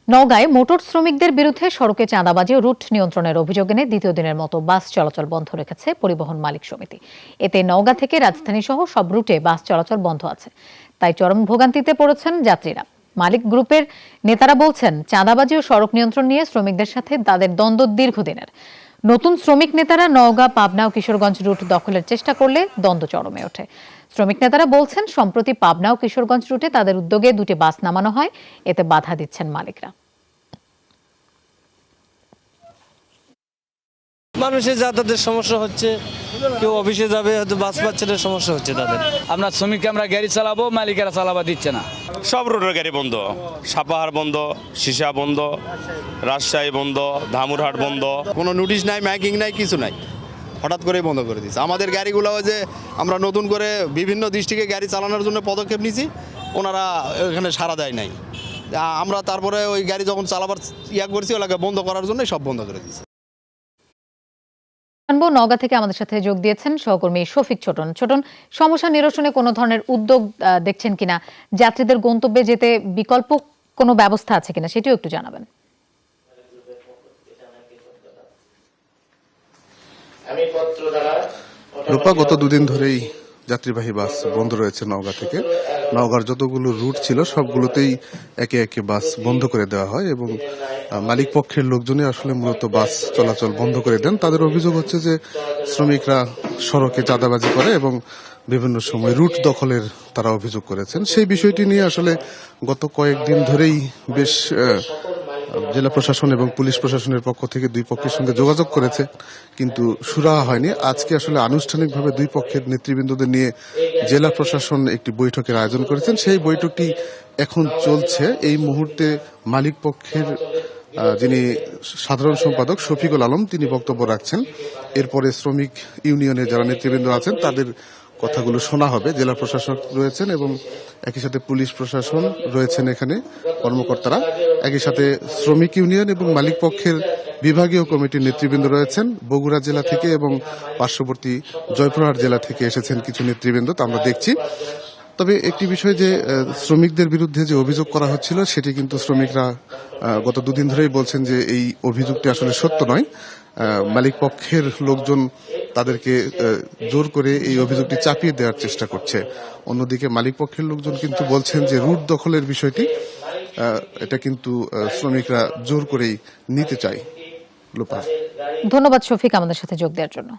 নওগাঁয় motor শ্রমিকদের বিরুদ্ধে সড়কে চাঁদাবাজি ও রুট নিয়ন্ত্রণের অভিযোগ এনে দ্বিতীয় দিনের মতো বাস চলাচল বন্ধ রেখেছে পরিবহন মালিক সমিতি। এতে নওগাঁ থেকে রাজধানী সহ সব রুটে বাস চলাচল বন্ধ আছে। তাই চরম ভোগান্তিতে পড়েছেন যাত্রীরা। মালিক গ্রুপের নেতারা বলছেন, চাঁদাবাজি ও সড়ক নিয়ন্ত্রণ নিয়ে শ্রমিকদের সাথে তাদের দ্বন্দ্ব দীর্ঘদিনের। নতুন শ্রমিক নেতারা নওগাঁ, পাবনা ও কিশোরগঞ্জ রুট দখলের চেষ্টা করলে দ্বন্দ্ব চরমে ওঠে। শ্রমিক নেতারা বলছেন, সম্প্রতি পাবনা ও কিশোরগঞ্জ রুটে তাদের উদ্যোগে দুটি বাস নামানো হয়, এতে বাধা দিচ্ছেন মালিকরা। মানুষের যাতায়াতের সমস্যা হচ্ছে, কেউ অফিসে যাবে হয়তো বাস পাচ্ছে না, সমস্যা হচ্ছে তাদের। আমরা শ্রমিককে আমরা গাড়ি চালাবো, মালিকেরা চালাবা দিচ্ছে না। সব রোডের গাড়ি বন্ধ, সাপাহার বন্ধ, সিসা বন্ধ, রাজশাহী বন্ধ, ধামুরহাট বন্ধ। কোনো নোটিশ নাই, মাইকিং নাই, কিছু নাই, হঠাৎ করেই বন্ধ করে দিচ্ছে। আমাদের গাড়িগুলো যে আমরা নতুন করে বিভিন্ন ডিস্ট্রিক্টে গাড়ি চালানোর জন্য পদক্ষেপ নিয়েছি, ওনারা এখানে সাড়া দেয় নাই। আমরা তারপরে ওই গাড়ি যখন চালাবার করছি, ওগুলোকে বন্ধ করার জন্য সব বন্ধ করে দিচ্ছি। নওগাঁ থেকে আমাদের সাথে যোগ দিয়েছেন সহকর্মী শফিক ছোটন। সমস্যা নিরসনে কোনো ধরনের উদ্যোগ দেখছেন কিনা, যাত্রীদের গন্তব্যে যেতে বিকল্প কোনো ব্যবস্থা আছে কিনা সেটিও একটু জানাবেন। রূপা, গত দুদিন ধরেই যাত্রীবাহী বাস বন্ধ রয়েছে নওগাঁ থেকে। নওগাঁর যতগুলো রুট ছিল সবগুলোতেই একে একে বাস বন্ধ করে দেওয়া হয় এবং মালিক পক্ষের লোকজনই আসলে মূলত বাস চলাচল বন্ধ করে দেন। তাদের অভিযোগ হচ্ছে যে শ্রমিকরা সড়কে চাঁদাবাজি করে এবং বিভিন্ন সময় রুট দখলের তারা অভিযোগ করেছেন। সেই বিষয়টি নিয়ে আসলে গত কয়েকদিন ধরেই বেশ জেলা প্রশাসন এবং পুলিশ প্রশাসনের পক্ষ থেকে দুই পক্ষের সঙ্গে যোগাযোগ করেছে, কিন্তু সুরাহা হয়নি। আজকে আসলে আনুষ্ঠানিকভাবে দুই পক্ষের নেতৃবৃন্দদের নিয়ে জেলা প্রশাসন একটি বৈঠকের আয়োজন করেছেন। সেই বৈঠকটি এখন চলছে। এই মুহূর্তে মালিক পক্ষের যিনি সাধারণ সম্পাদক শফিকুল আলম, তিনি বক্তব্য রাখছেন। এরপরে শ্রমিক ইউনিয়নের যারা নেতৃবৃন্দ আছেন তাদের কথাগুলো শোনা হবে। জেলা প্রশাসক রয়েছেন এবং একই সাথে পুলিশ প্রশাসন রয়েছেন এখানে কর্মকর্তারা। একই সাথে শ্রমিক ইউনিয়ন এবং মালিক পক্ষের বিভাগীয় কমিটির নেতৃবৃন্দ রয়েছেন। বগুড়া জেলা থেকে এবং পার্শ্ববর্তী জয়পুরহাট জেলা থেকে এসেছেন কিছু নেতৃবৃন্দ, তা আমরা দেখছি। তবে একটি বিষয়, যে শ্রমিকদের বিরুদ্ধে যে অভিযোগ করা হচ্ছিল সেটি কিন্তু শ্রমিকরা গত দুদিন ধরেই বলছেন যে এই অভিযোগটি আসলে সত্য নয়। মালিক পক্ষের লোকজন তাদেরকে জোর করে এই অভিযোগটি চাপিয়ে দেওয়ার চেষ্টা করছে। অন্যদিকে মালিক পক্ষের লোকজন কিন্তু বলছেন যে রুট দখলের বিষয়টি এটা কিন্তু শ্রমিকরা জোর করেই নিতে চায়। ধন্যবাদ শফিক আমাদের সাথে যোগ দেওয়ার জন্য।